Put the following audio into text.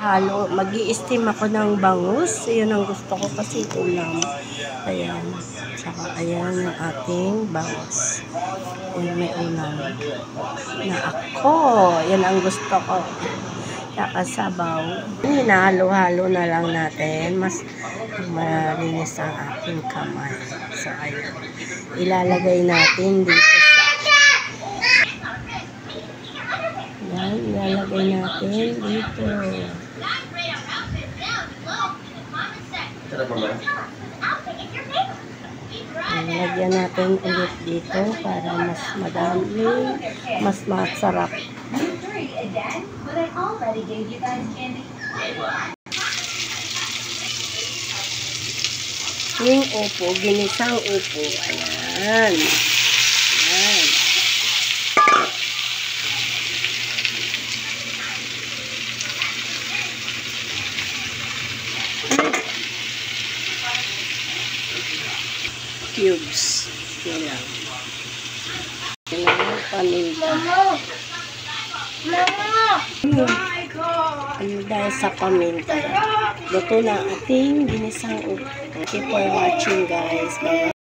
halo, mag-i-steam ako ng bangus. Yun ang gusto ko kasi ulam. Ayan. Saka ayan yung ating bangus. Ayan, may ulam. Na ako. Yan ang gusto ko. Kakasabaw. Hinahalo-halo na lang natin. Mas malinis ang aking kamay. So, ayun. Ilalagay natin dito sa yan, ilalagay natin dito. Lagyan natin ulit dito para mas madami, mas masarap. Yung upo, ginisang upo. Ayan. Ayan. Cubes. Yan lang. Yan lang paminta. Dahil sa paminta. Luto na ating ginisang upo. Thank you for watching, guys. Bye.